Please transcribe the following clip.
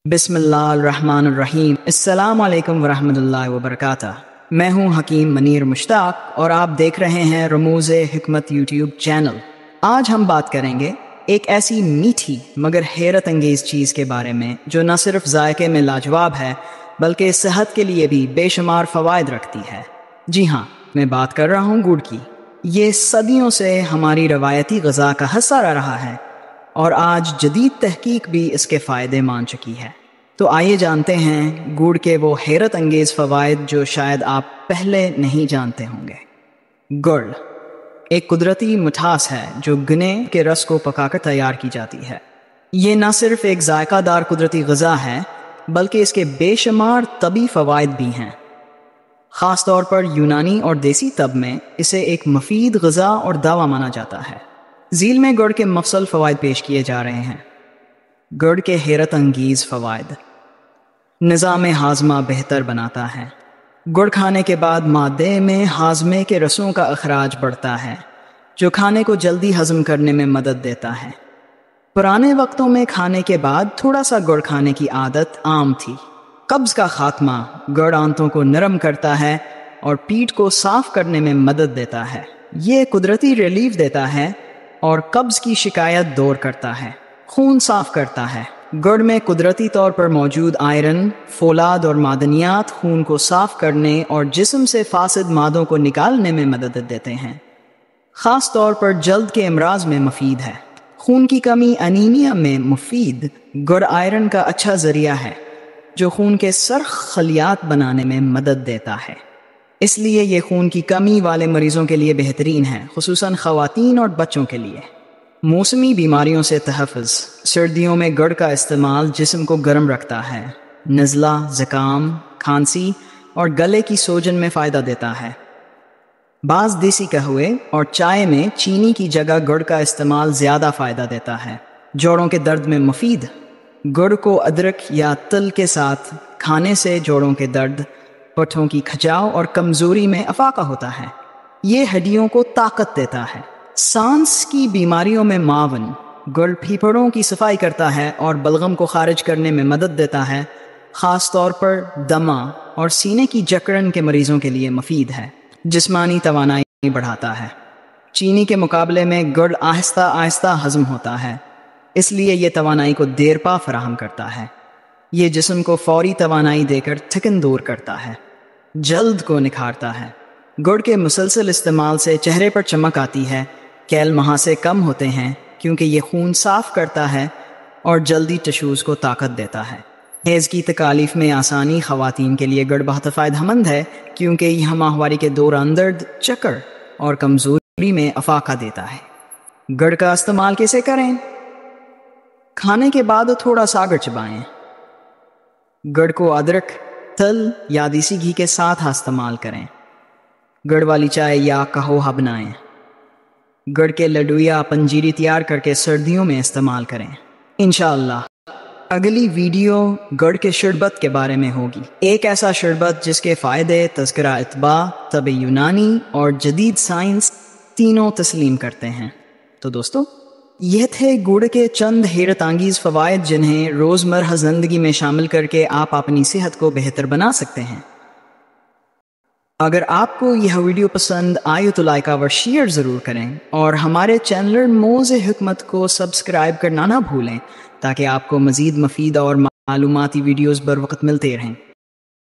बिस्मिल्लाहिर्रहमानिर्रहीम। अस्सलाम वालेकुम वरहमतुल्लाहि वबरकातुह। मैं हूं हकीम मनीर मुश्ताक और आप देख रहे हैं रमूज़े हिकमत यूट्यूब चैनल। आज हम बात करेंगे एक ऐसी मीठी मगर हैरत अंगेज़ चीज़ के बारे में जो न सिर्फ जायके में लाजवाब है बल्कि सेहत के लिए भी बेशुमार फ़वाइद रखती है। जी हाँ, मैं बात कर रहा हूँ गुड़ की। ये सदियों से हमारी रवायती ग़िज़ा का हिस्सा रहा है और आज जदीद तहकीक भी इसके फ़ायदे मान चुकी है। तो आइए जानते हैं गुड़ के वो हैरत अंगेज़ फ़वाइद जो शायद आप पहले नहीं जानते होंगे। गुड़ एक कुदरती मिठास है जो गन्ने के रस को पकाकर तैयार की जाती है। ये न सिर्फ एक जायकादार कुदरती ग़िज़ा है बल्कि इसके बेशुमार तबी फ़वाइद भी हैं। ख़ास तौर पर यूनानी और देसी तब में इसे एक मुफीद ग़िज़ा और दवा माना जाता है। झील में गुड़ के मफसल फ़वाइद पेश किए जा रहे हैं। गुड़ के हैरत अंगीज़ फ़वाइद। निज़ाम हाज़मा बेहतर बनाता है। गुड़ खाने के बाद मादे में हाज़मे के रसों का अखराज बढ़ता है जो खाने को जल्दी हज़म करने में मदद देता है। पुराने वक्तों में खाने के बाद थोड़ा सा गुड़ खाने की आदत आम थी। कब्ज़ का ख़ात्मा। गुड़ आंतों को नरम करता है और पीठ को साफ़ करने में मदद देता है। ये कुदरती रिलीफ देता है और कब्ज़ की शिकायत दूर करता है। खून साफ़ करता है। गुड़ में कुदरती तौर पर मौजूद आयरन, फोलाद और मादनियात खून को साफ़ करने और जिस्म से फासिद मादों को निकालने में मदद देते हैं। ख़ास तौर पर जल्द के अमराज में मुफीद है। खून की कमी अनीमिया में मुफीद। गुड़ आयरन का अच्छा ज़रिया है जो खून के सर्ख खलियात बनाने में मदद देता है। इसलिए ये खून की कमी वाले मरीज़ों के लिए बेहतरीन है, खुसूसन ख़वातीन और बच्चों के लिए। मौसमी बीमारियों से तहफ़्फ़ुज़। सर्दियों में गुड़ का इस्तेमाल जिस्म को गर्म रखता है। नज़ला, ज़ुकाम, खांसी और गले की सोजन में फ़ायदा देता है। बाज़ देसी कहवे और चाय में चीनी की जगह गुड़ का इस्तेमाल ज़्यादा फ़ायदा देता है। जोड़ों के दर्द में मुफीद। गुड़ को अदरक या तिल के साथ खाने से जोड़ों के दर्द, पट्ठों की खिंचाव और कमज़ोरी में अफाका होता है। ये हड्डियों को ताकत देता है। सांस की बीमारियों में मावन। गुड़ फेफड़ों की सफाई करता है और बलगम को खारिज करने में मदद देता है। ख़ास तौर पर दमा और सीने की जकड़न के मरीज़ों के लिए मुफीद है। जिस्मानी तवानाई बढ़ाता है। चीनी के मुकाबले में गुड़ आहिस्ता आहिस्ता हज़म होता है, इसलिए ये तवानाई को देर पा फराहम करता है। ये जिस्म को फौरी तवानाई देकर थकन दूर करता है। जल्द को निखारता है। गुड़ के मुसलसल इस्तेमाल से चेहरे पर चमक आती है। कैल महासे कम होते हैं क्योंकि ये खून साफ़ करता है और जल्दी टिश्यूज़ को ताकत देता है। हैज़ की तकालीफ में आसानी। ख़वातीन के लिए गुड़ बहुत फ़ायदेमंद है क्योंकि यह माहवारी के दौरान दर्द, चक्कर और कमज़ोरी में अफाका देता है। गुड़ का इस्तेमाल कैसे करें? खाने के बाद थोड़ा सा गुड़ चबाएं। गुड़ को अदरक, तिल या देसी घी के साथ इस्तेमाल करें। गुड़ वाली चाय या कहवा बनाएं। गुड़ के लड्डू या पंजीरी तैयार करके सर्दियों में इस्तेमाल करें। इंशाअल्लाह अगली वीडियो गुड़ के शरबत के बारे में होगी। एक ऐसा शरबत जिसके फ़ायदे तज़किरा इत्बा, तब यूनानी और जदीद साइंस तीनों तस्लीम करते हैं। तो दोस्तों, यह थे गुड़ के चंद हैरत अंगीज़ फ़वाइद जिन्हें रोज़मर्रा ज़िंदगी में शामिल करके आप अपनी सेहत को बेहतर बना सकते हैं। अगर आपको यह वीडियो पसंद आए तो लाइक और शेयर ज़रूर करें और हमारे चैनल रमूज़े हिकमत को सब्सक्राइब करना ना भूलें ताकि आपको मज़ीद मुफीद और मालूमाती वीडियोज़ बर वक्त मिलते रहें।